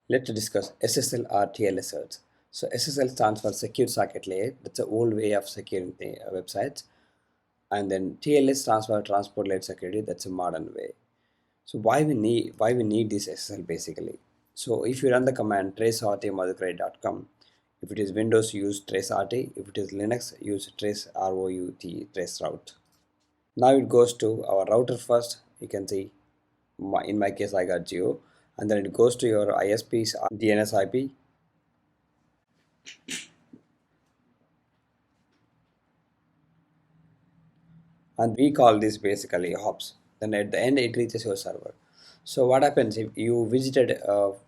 Let's discuss SSL or TLS search. So SSL stands for Secure Socket Layer. That's an old way of securing the websites. And then TLS stands for Transport Layer Security. That's a modern way. So why we need this SSL basically? So if you run the command traceRT if it is Windows, use traceRT. If it is Linux, use tracerout, traceroute. Now it goes to our router first. You can see in my case I got Geo, and then it goes to your ISP's DNS IP, and we call this basically hops. Then at the end it reaches your server. So what happens if you visited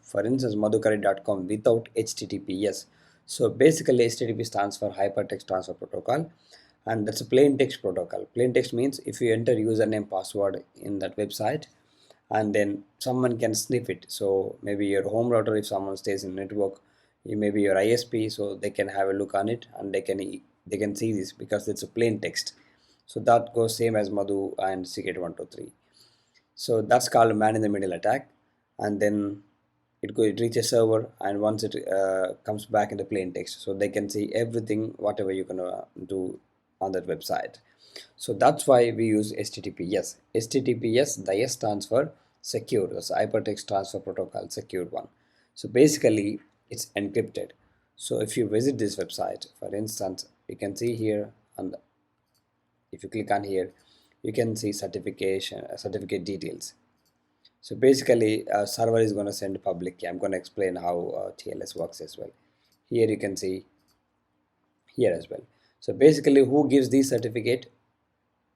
for instance madhukari.com without HTTPS? So basically HTTP stands for hypertext transfer protocol, and that's a plain text protocol. Plain text means if you enter username password in that website, and then someone can sniff it. So maybe your home router, if someone stays in network, maybe your ISP, so they can have a look on it and they can see this because it's a plain text. So that goes same as Madhu and Secret 123. So that's called man in the middle attack, and then it reaches server, and once it comes back in the plain text, so they can see everything whatever you can do on that website. So that's why we use HTTPS. HTTPS, the S stands for secure. That's hypertext transfer protocol, secured one. So basically it's encrypted. So if you visit this website, for instance, you can see here, and if you click on here, you can see certificate details. So basically server is going to send public key. I'm going to explain how TLS works as well. Here you can see here as well. So basically who gives the certificate?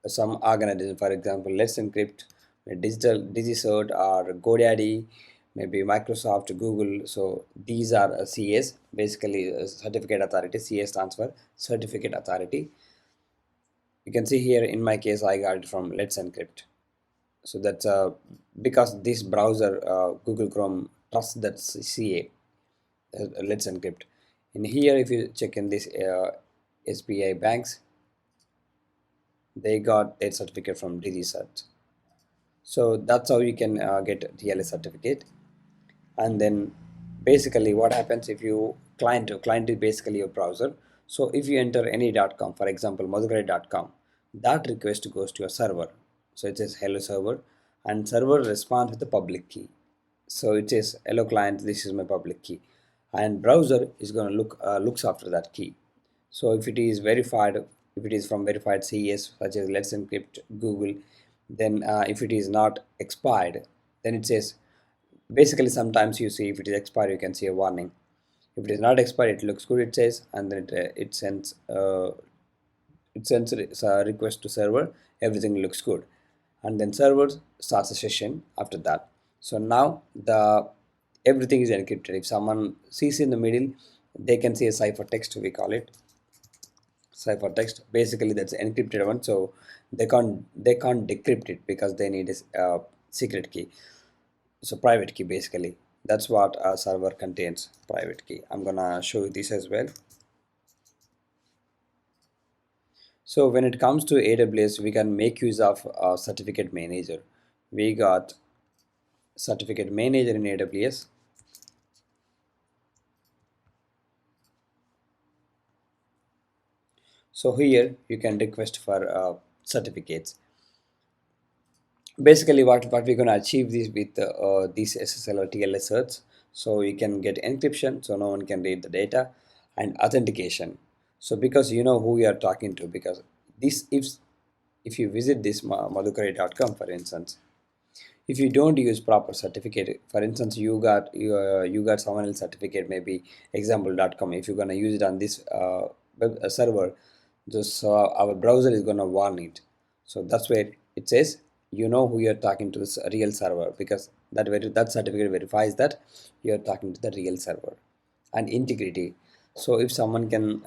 Some organization, for example, Let's Encrypt, digital DigiCert or GoDaddy, maybe Microsoft, Google. So these are CAs, basically certificate authority. CA stands for certificate authority. You can see here in my case I got it from Let's Encrypt. So that's because this browser Google Chrome trusts that CA, Let's Encrypt. In here if you check in this SBI banks, they got their certificate from DigiCert. So that's how you can get TLS certificate. And then basically what happens if you client is basically your browser. So if you enter any .com, for example madhukari.com, that request goes to your server. So it says hello server, and server responds with the public key. So it says hello client, this is my public key, and browser is going to looks after that key. So if it is verified, if it is from verified CES such as Let's Encrypt, Google, then if it is not expired, then it says, basically sometimes you see if it is expired you can see a warning. If it is not expired, it looks good, it says, and then it sends a request to server, everything looks good, and then server starts a session after that. So now the everything is encrypted. If someone sees in the middle, they can see a ciphertext, we call it ciphertext. Basically that's encrypted one, so they can't decrypt it because they need a secret key. So private key, basically that's what a server contains, private key. I'm gonna show you this as well. So when it comes to AWS, we can make use of a certificate manager. We got certificate manager in AWS. So here you can request for certificates. Basically what we're going to achieve this with these SSL or TLS certs. So you can get encryption, so no one can read the data, and authentication. So because you know who you are talking to, because this if you visit this madhukari.com for instance, if you don't use proper certificate, for instance you got someone else certificate, maybe example.com, if you're going to use it on this server, just our browser is going to warn it. So that's where it says you know who you're talking to, this real server, because that certificate verifies that you're talking to the real server. And integrity, so if someone can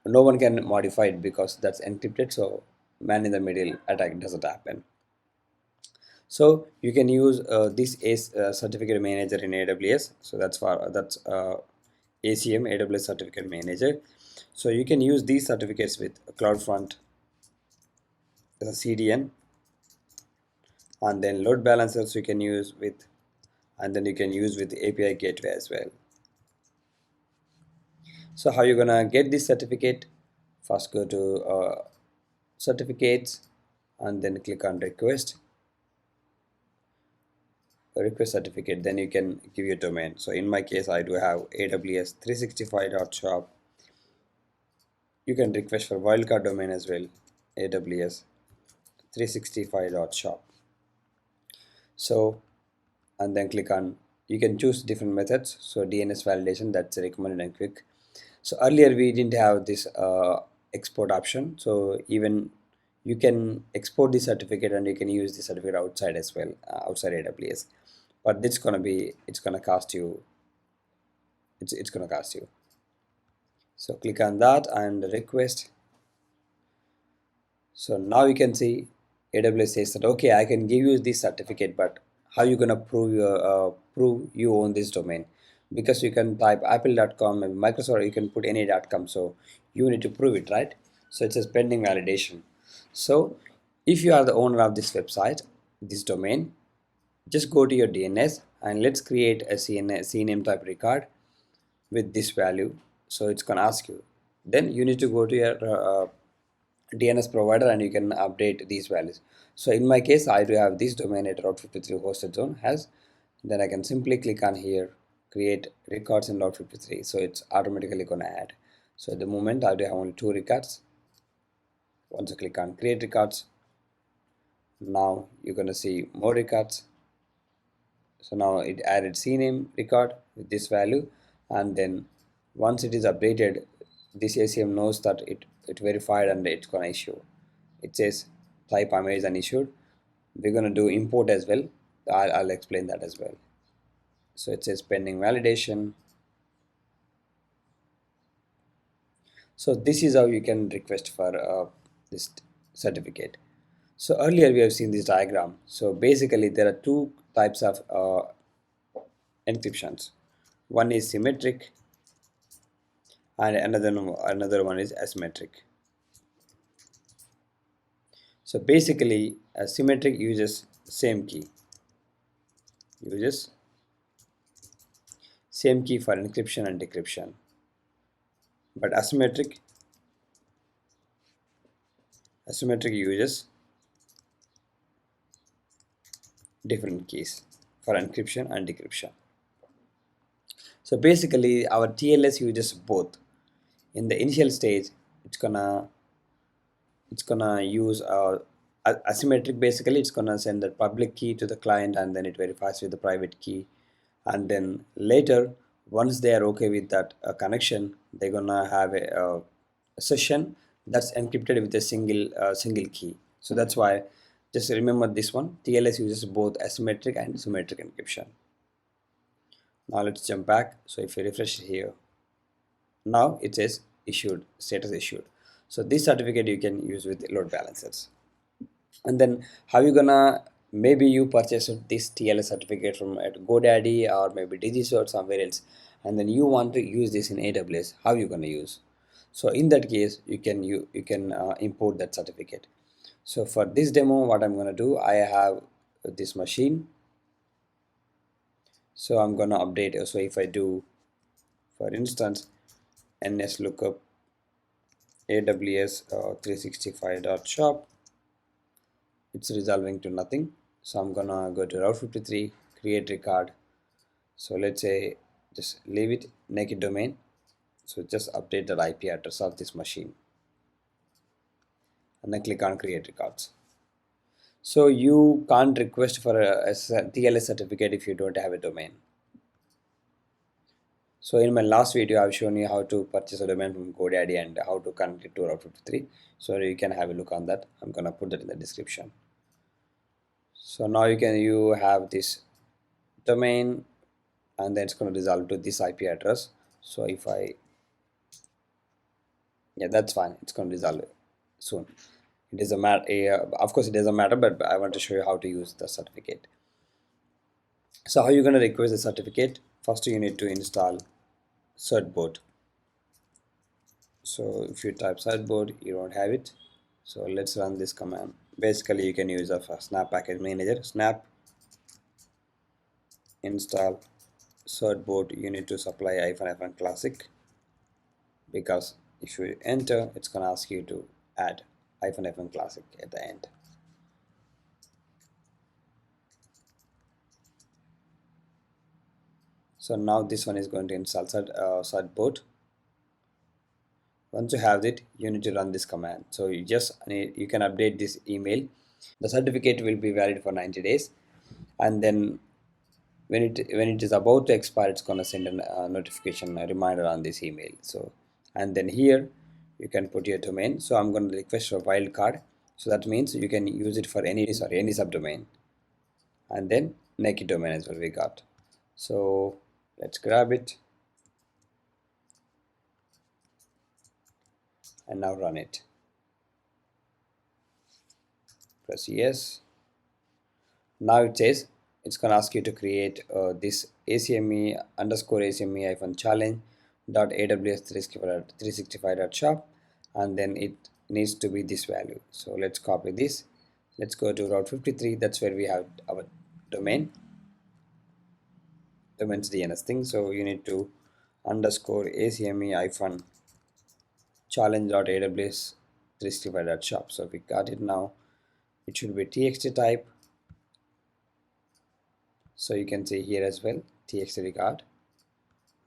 no one can modify it because that's encrypted, so man in the middle attack doesn't happen. So you can use this as certificate manager in AWS. So that's ACM, AWS certificate manager. So you can use these certificates with CloudFront, CDN, and then load balancers you can use with and then you can use with the API gateway as well. So how you're gonna get this certificate? First go to certificates and then click on request certificate. Then you can give your domain. So in my case, I do have AWS 365.shop. You can request for wildcard domain as well, AWS 365.shop. So, and then click on, you can choose different methods. So DNS validation, that's recommended and quick. So earlier we didn't have this export option. So even you can export the certificate and you can use the certificate outside as well, outside AWS. But it's gonna be, it's gonna cost you, it's gonna cost you. So click on that and request. So now you can see AWS says that okay, I can give you this certificate, but how you gonna prove your prove you own this domain? Because you can type apple.com and Microsoft, you can put any.com. So you need to prove it, right? So it says pending validation. So if you are the owner of this website, this domain, just go to your DNS and let's create a CNAME type record with this value. So it's gonna ask you. Then you need to go to your DNS provider and you can update these values. So in my case, I do have this domain at Route 53 hosted zone has. Then I can simply click on here, create records in Route 53. So it's automatically gonna add. So at the moment I do have only 2 records. Once I click on create records, now you're gonna see more records. So now it added CNAME record with this value, and then once it is updated, this ACM knows that it verified and it's gonna issue. It says type Amazon issued. We're gonna do import as well. I'll explain that as well. So it says pending validation. So this is how you can request for this certificate. So earlier we have seen this diagram. So basically there are two types of encryptions. One is symmetric and another one is asymmetric. So basically symmetric uses same key for encryption and decryption, but asymmetric uses different keys for encryption and decryption. So basically our TLS uses both. In the initial stage, it's gonna use asymmetric. Basically it's gonna send the public key to the client and then it verifies with the private key, and then later once they are okay with that connection, they're gonna have a session that's encrypted with a single key. So that's why, just remember this one, TLS uses both asymmetric and symmetric encryption. Now let's jump back. So if you refresh here, now it says issued, status issued. So this certificate you can use with load balancers. And then how you gonna, maybe you purchased this TLS certificate from at GoDaddy or maybe Digis or somewhere else, and then you want to use this in AWS. How you gonna use? So in that case, you can import that certificate. So for this demo, what I'm gonna do, I have this machine. So I'm gonna update. So if I do, for instance, ns lookup AWS 365.shop, it's resolving to nothing. So I'm gonna go to Route 53, create record. So let's say just leave it naked domain. So just update the IP address of this machine and then click on create records. So you can't request for a TLS certificate if you don't have a domain. So in my last video, I've shown you how to purchase a domain from GoDaddy and how to connect it to Route 53. So you can have a look on that. I'm gonna put that in the description. So now you have this domain, and then it's going to resolve to this IP address. So if I, yeah, that's fine. It's going to resolve soon. It doesn't matter. Of course, it doesn't matter, but I want to show you how to use the certificate. So how you're going to request the certificate? First, you need to install Certbot. So if you type Certbot, you don't have it. So let's run this command. Basically, you can use a snap package manager, snap install Certbot, you need to supply hyphen classic, because if you enter, it's gonna ask you to add hyphen classic at the end. So now this one is going to install Certbot. Once you have it, you need to run this command. So you can update this email. The certificate will be valid for 90 days, and then when it is about to expire, it's gonna send a notification, a reminder on this email. So, and then here you can put your domain. So I'm going to request a wildcard. So that means you can use it for any subdomain, and then naked domain as well we got. So let's grab it and now run it. Press yes. Now it says it's going to ask you to create this ACME underscore ACME hyphen challenge dot AWS 365 dot shop, and then it needs to be this value. So let's copy this. Let's go to Route 53. That's where we have our domains DNS thing. So you need to underscore ACME hyphen challenge dot AWS 365 dot shop. So we got it now. It should be txt type. So you can see here as well txt record,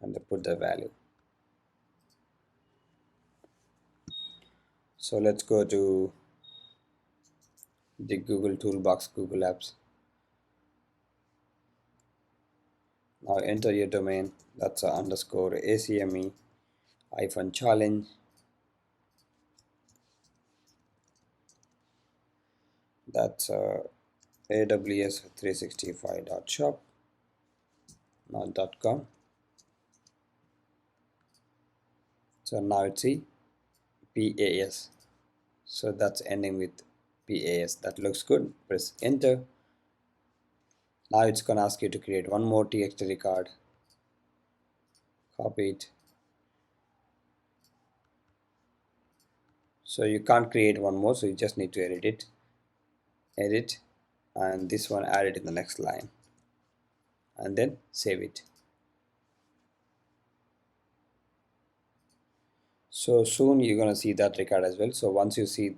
and put the value. So let's go to the Google toolbox, Google Apps. Now enter your domain. That's underscore ACME hyphen challenge. That's AWS 365 dot shop, not dot com. So now it's PAS. So that's ending with PAS. That looks good. Press enter. Now it's gonna ask you to create one more txt record. Copy it. So you can't create one more, so you just need to edit, and this one add it in the next line, and then save it. So soon you're gonna see that record as well. So once you see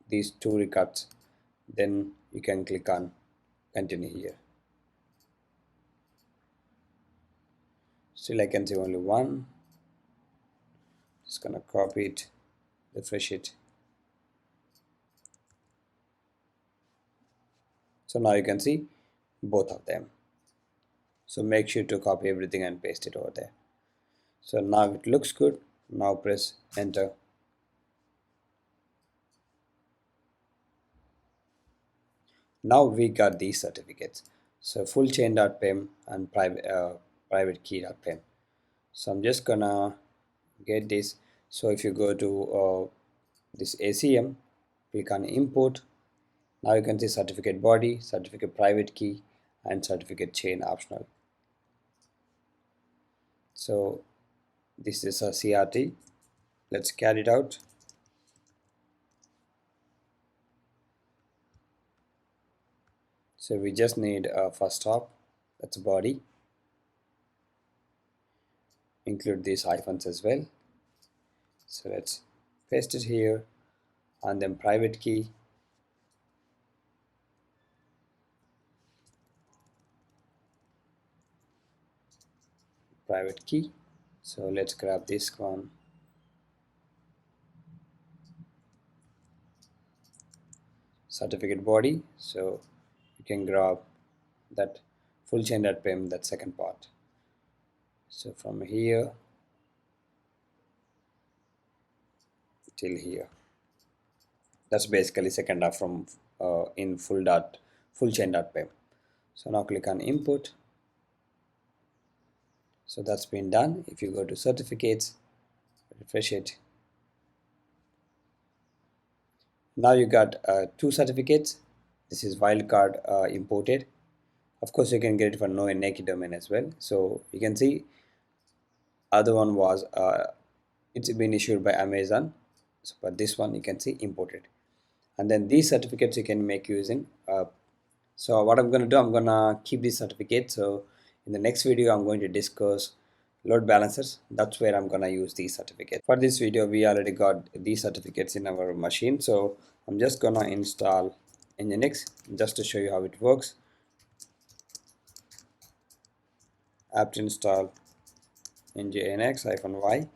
these two records, then you can click on continue here. Still I can see only one. Just gonna copy it, refresh it. So now you can see both of them. So make sure to copy everything and paste it over there. So now it looks good. Now press enter. Now we got these certificates. So full chain.pem and private key.pem. So I'm just gonna get this. So if you go to this ACM, click on import. Now you can see certificate body, certificate private key, and certificate chain optional. So this is a CRT. Let's carry it out. So we just need a first top, that's body. Include these hyphens as well. So let's paste it here, and then private key. Private key. So let's grab this one. Certificate body. So you can grab that full chain.pem, that second part. So from here till here, that's basically second half from in full chain.pem. So now click on input. So that's been done. If you go to certificates, refresh it. Now you got two certificates. This is wildcard imported. Of course you can get it for no and naked domain as well. So you can see other one was it's been issued by Amazon, so, but this one you can see imported. And then these certificates you can make using so what I'm going to do, I'm going to keep these certificates. So In the next video, I'm going to discuss load balancers. That's where I'm gonna use these certificates. For this video, we already got these certificates in our machine, so I'm just gonna install Nginx just to show you how it works. Apt install Nginx-y,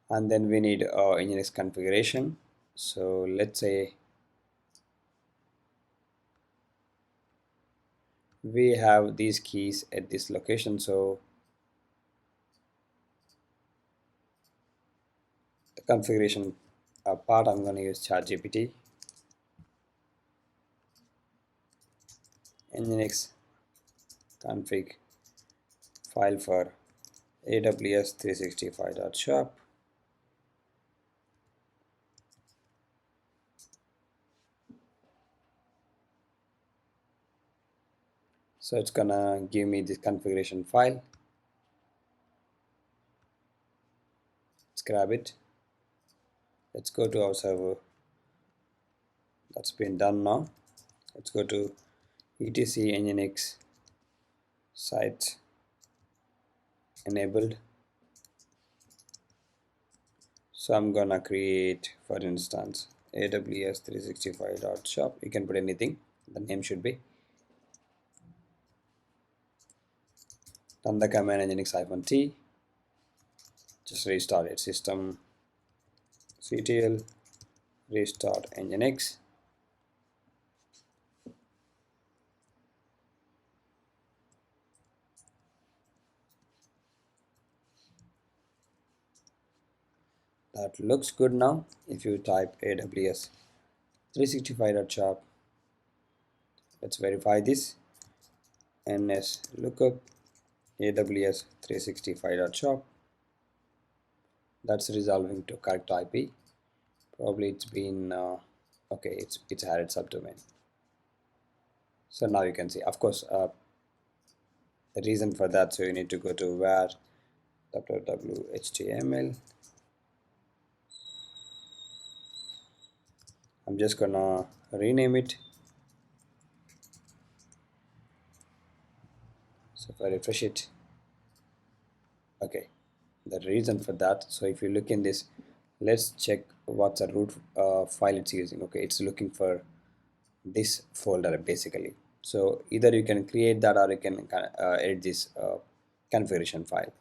and then we need Nginx configuration. So let's say we have these keys at this location, so the configuration part, I'm going to use ChatGPT. Nginx config file for AWS 365.shop. So it's gonna give me this configuration file. Let's grab it. Let's go to our server. That's been done now. Let's go to etc nginx site enabled. So I'm gonna create, for instance, AWS 365.shop. You can put anything. The name should be. Run the command nginx-t. Just restart it. System ctl restart nginx. That looks good now. If you type AWS 365.shop, let's verify this. ns lookup AWS 365.shop. That's resolving to correct IP. Probably it's been okay. It's added subdomain. So now you can see. Of course, the reason for that. So you need to go to where www.html. I'm just gonna rename it. So if I refresh it, okay, the reason for that. So if you look in this, let's check what's the root file it's using. Okay, it's looking for this folder basically. So either you can create that or you can edit this configuration file.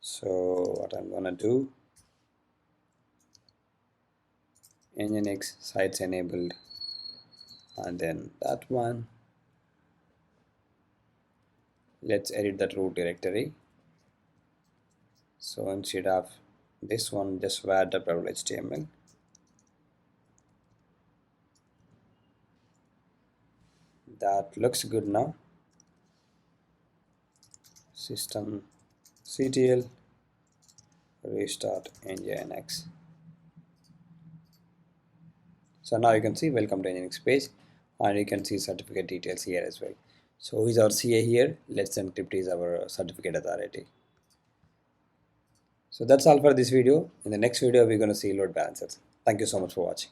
So what I'm gonna do, Nginx sites enabled, and then that one. Let's edit that root directory. So instead of this one, just var www.html. That looks good now. System ctl restart nginx. So now you can see welcome to Nginx page, and you can see certificate details here as well. So who is our CA here? Let's encrypt is our certificate authority. So that's all for this video. In the next video, we're going to see load balancers. Thank you so much for watching.